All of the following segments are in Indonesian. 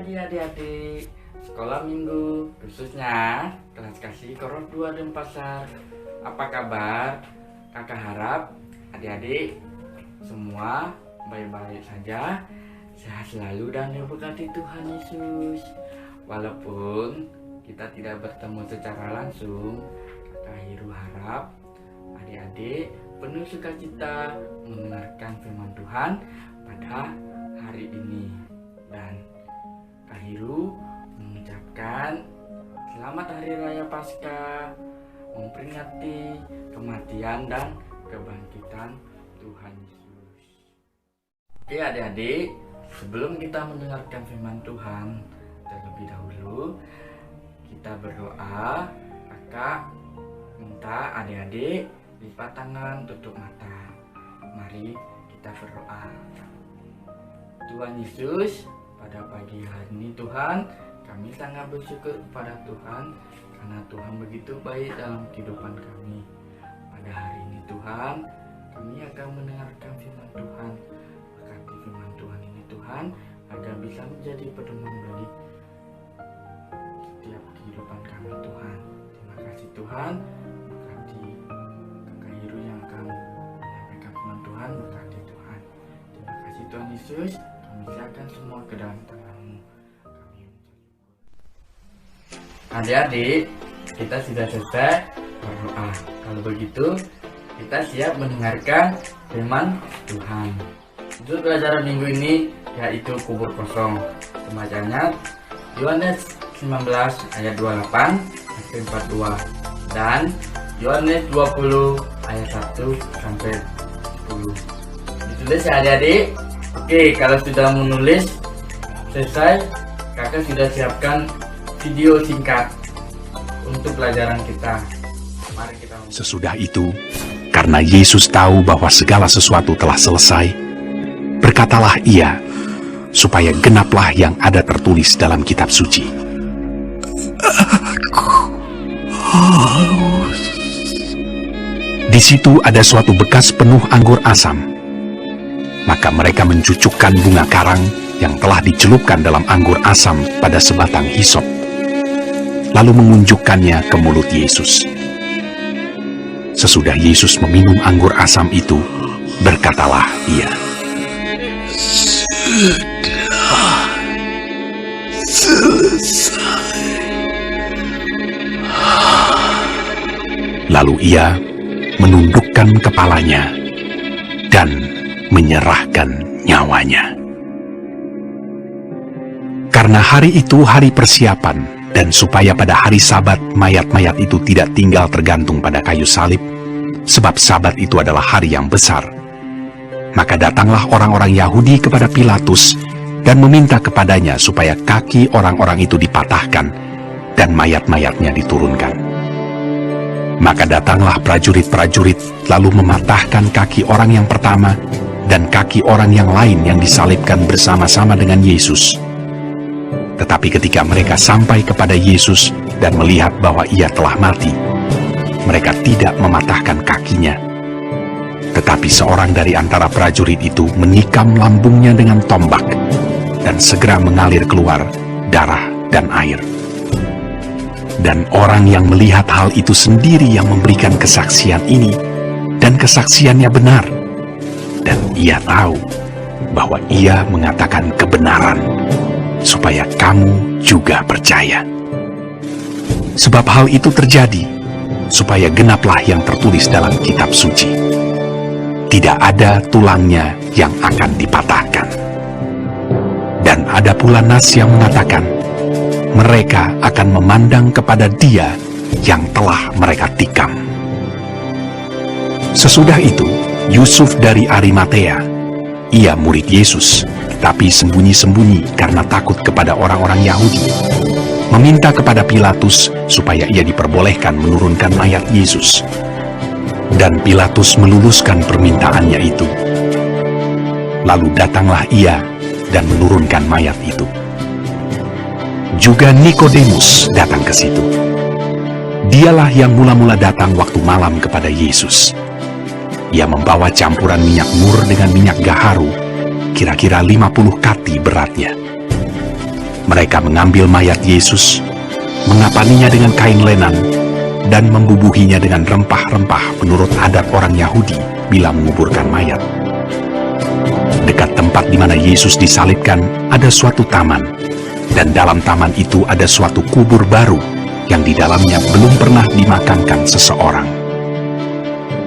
pagi adik-adik sekolah minggu, khususnya kelas kasih Korot 2 Denpasar. Apa kabar? Kakak harap adik-adik semua baik-baik saja, sehat selalu dan diberkati Tuhan Yesus. Walaupun kita tidak bertemu secara langsung, Kakak Hiru harap adik-adik penuh sukacita mendengarkan firman Tuhan pada hari ini. Dan Kak Hiru mengucapkan selamat Hari Raya Paskah, memperingati kematian dan kebangkitan Tuhan Yesus. Oke adik-adik, sebelum kita mendengarkan firman Tuhan, terlebih dahulu kita berdoa. Kakak minta adik-adik lipat tangan, tutup mata. Mari kita berdoa. Tuhan Yesus, pada pagi hari ini Tuhan, kami sangat bersyukur kepada Tuhan karena Tuhan begitu baik dalam kehidupan kami. Pada hari ini Tuhan, kami akan mendengarkan firman Tuhan. Berkati firman Tuhan ini Tuhan, agar bisa menjadi pedoman bagi setiap kehidupan kami Tuhan. Terima kasih Tuhan. Berkati Kakak Hiru yang akan menyampaikan firman Tuhan. Berkati Tuhan. Terima kasih Tuhan Yesus. Kami serahkan semua ke dalam tangan-Mu. Kami adik-adik, kita sudah selesai berdoa. Kalau begitu, kita siap mendengarkan firman Tuhan. Judul pelajaran minggu ini yaitu kubur kosong. Pembacanya Yohanes 19 ayat 28 sampai 42 dan Yohanes 20 ayat 1 sampai 10. Ditulis ya adik-adik. Oke, kalau sudah menulis selesai, kakak sudah siapkan video singkat untuk pelajaran kita. Mari kita. Sesudah itu, karena Yesus tahu bahwa segala sesuatu telah selesai, berkatalah ia, supaya genaplah yang ada tertulis dalam kitab suci. Aku haus. Di situ ada suatu bekas penuh anggur asam. Maka mereka mencucukkan bunga karang yang telah dicelupkan dalam anggur asam pada sebatang hisop, lalu mengunjukkannya ke mulut Yesus. Sesudah Yesus meminum anggur asam itu, berkatalah ia, "Sudah selesai." Lalu ia menundukkan kepalanya dan menyerahkan nyawanya. Karena hari itu hari persiapan, dan supaya pada hari Sabat mayat-mayat itu tidak tinggal tergantung pada kayu salib, sebab Sabat itu adalah hari yang besar, maka datanglah orang-orang Yahudi kepada Pilatus dan meminta kepadanya supaya kaki orang-orang itu dipatahkan dan mayat-mayatnya diturunkan. Maka datanglah prajurit-prajurit lalu mematahkan kaki orang yang pertama dan kaki orang yang lain yang disalibkan bersama-sama dengan Yesus. Tetapi ketika mereka sampai kepada Yesus dan melihat bahwa ia telah mati, mereka tidak mematahkan kakinya. Tetapi seorang dari antara prajurit itu menikam lambungnya dengan tombak, dan segera mengalir keluar darah dan air. Dan orang yang melihat hal itu sendiri yang memberikan kesaksian ini, dan kesaksiannya benar. Dan ia tahu bahwa ia mengatakan kebenaran, supaya kamu juga percaya. Sebab hal itu terjadi, supaya genaplah yang tertulis dalam kitab suci. Tidak ada tulangnya yang akan dipatahkan. Dan ada pula nas yang mengatakan, mereka akan memandang kepada Dia yang telah mereka tikam. Sesudah itu, Yusuf dari Arimatea, ia murid Yesus, tapi sembunyi-sembunyi karena takut kepada orang-orang Yahudi, meminta kepada Pilatus supaya ia diperbolehkan menurunkan mayat Yesus. Dan Pilatus meluluskan permintaannya itu. Lalu datanglah ia dan menurunkan mayat itu. Juga Nikodemus datang ke situ. Dialah yang mula-mula datang waktu malam kepada Yesus. Ia membawa campuran minyak mur dengan minyak gaharu, kira-kira 50 kati beratnya. Mereka mengambil mayat Yesus, mengapaninya dengan kain lenan, dan membubuhinya dengan rempah-rempah menurut adat orang Yahudi bila menguburkan mayat. Dekat tempat di mana Yesus disalibkan ada suatu taman, dan dalam taman itu ada suatu kubur baru yang di dalamnya belum pernah dimakamkan seseorang.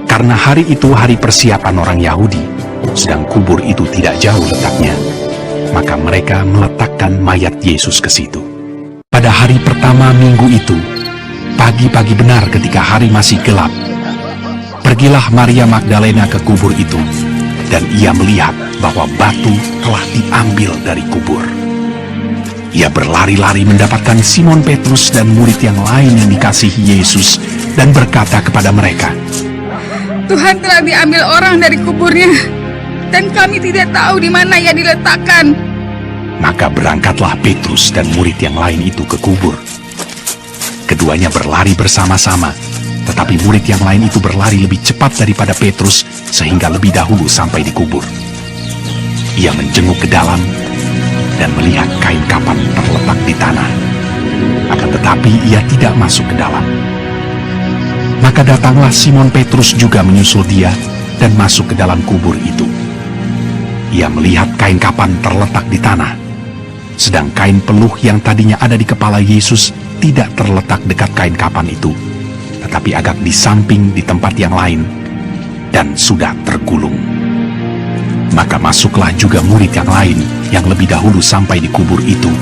Karena hari itu hari persiapan orang Yahudi, sedang kubur itu tidak jauh letaknya, maka mereka meletakkan mayat Yesus ke situ. Pada hari pertama minggu itu, pagi-pagi benar ketika hari masih gelap, pergilah Maria Magdalena ke kubur itu, dan ia melihat bahwa batu telah diambil dari kubur. Ia berlari-lari mendapatkan Simon Petrus dan murid yang lain yang dikasihi Yesus, dan berkata kepada mereka, Tuhan telah diambil orang dari kuburnya, dan kami tidak tahu di mana ia diletakkan. Maka berangkatlah Petrus dan murid yang lain itu ke kubur. Keduanya berlari bersama-sama, tetapi murid yang lain itu berlari lebih cepat daripada Petrus sehingga lebih dahulu sampai di kubur. Ia menjenguk ke dalam dan melihat kain kapan terletak di tanah. Akan tetapi ia tidak masuk ke dalam. Maka datanglah Simon Petrus juga menyusul dia dan masuk ke dalam kubur itu. Ia melihat kain kapan terletak di tanah, sedang kain peluh yang tadinya ada di kepala Yesus tidak terletak dekat kain kapan itu, tetapi agak di samping di tempat yang lain, dan sudah tergulung. Maka masuklah juga murid yang lain yang lebih dahulu sampai di kubur itu,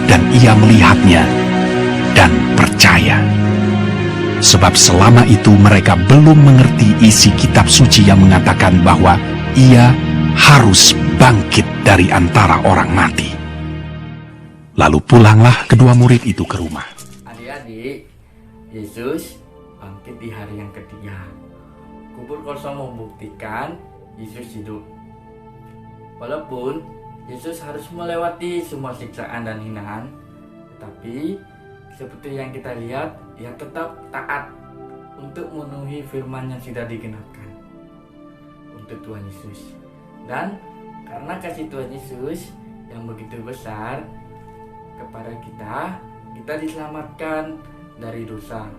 dan ia melihatnya dan percaya. Sebab selama itu mereka belum mengerti isi kitab suci yang mengatakan bahwa ia harus bangkit dari antara orang mati. Lalu pulanglah kedua murid itu ke rumah. Adik-adik, Yesus bangkit di hari yang ketiga. Kubur kosong membuktikan Yesus hidup. Walaupun Yesus harus melewati semua siksaan dan hinaan, tetapi seperti yang kita lihat, ia tetap taat untuk memenuhi firman yang sudah digenapkan untuk Tuhan Yesus. Dan karena kasih Tuhan Yesus yang begitu besar kepada kita diselamatkan dari dosa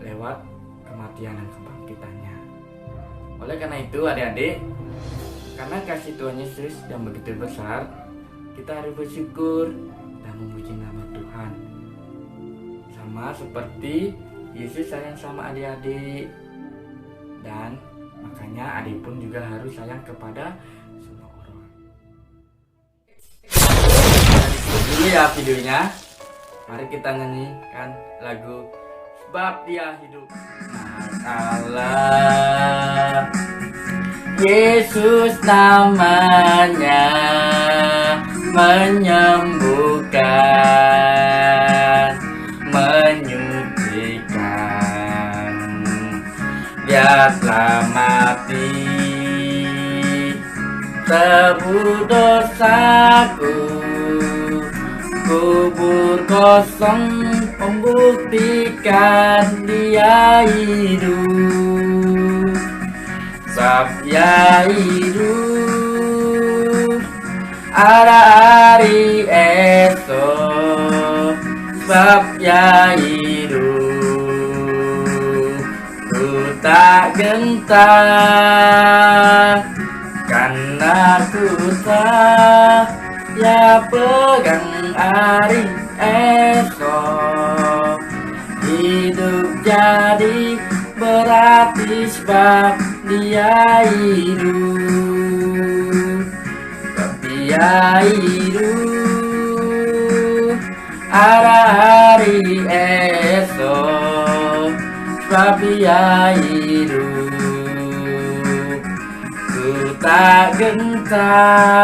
lewat kematian dan kebangkitannya. Oleh karena itu adik-adik, karena kasih Tuhan Yesus yang begitu besar, kita harus bersyukur dan memuji nama Tuhan. Sama seperti Yesus sayang sama adik-adik, dan makanya adik pun juga harus sayang kepada semua orang. Dulu ya videonya, mari kita nyanyikan lagu Sebab Dia Hidup. Allah Yesus namanya menyembuhkan, menyucikan. Dia telah mati tebus dosaku. Kubur kosong membuktikan Dia hidup. Sebab Dia hidup, ada hari esok. Sebab Dia hidup, ku tak gentar, karena ku tak ya pegang hari esok. Hidup jadi berarti sebab Dia hidup. Sebab Dia hidup, ada hari esok. Sebab Dia hidup, ku tak gentar,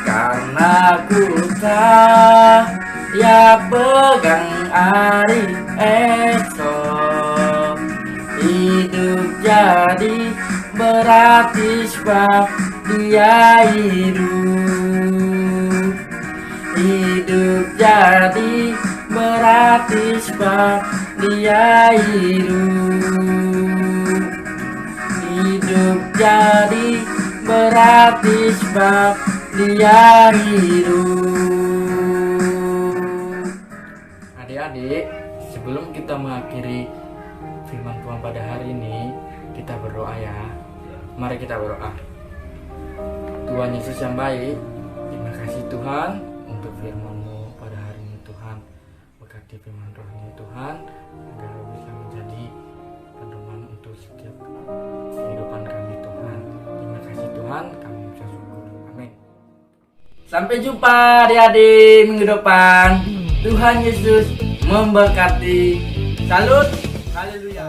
karena ku tak ya pegang hari esok. Hidup jadi berarti sebab Dia hidup. Hidup jadi berarti sebab Dia hidup. Hidup jadi berarti sebab dia hidup. Adik-adik, sebelum kita mengakhiri firman Tuhan pada hari ini, kita berdoa ya. Mari kita berdoa. Tuhan Yesus yang baik, terima kasih Tuhan untuk firman-Mu pada hari ini Tuhan. Berkati firman Tuhan ini Tuhan, agar bisa menjadi pedoman untuk setiap kehidupan kami Tuhan. Terima kasih Tuhan, kami mengucap syukur. Amin. Sampai jumpa adik-adik minggu depan. Tuhan Yesus memberkati. Salut. Haleluya.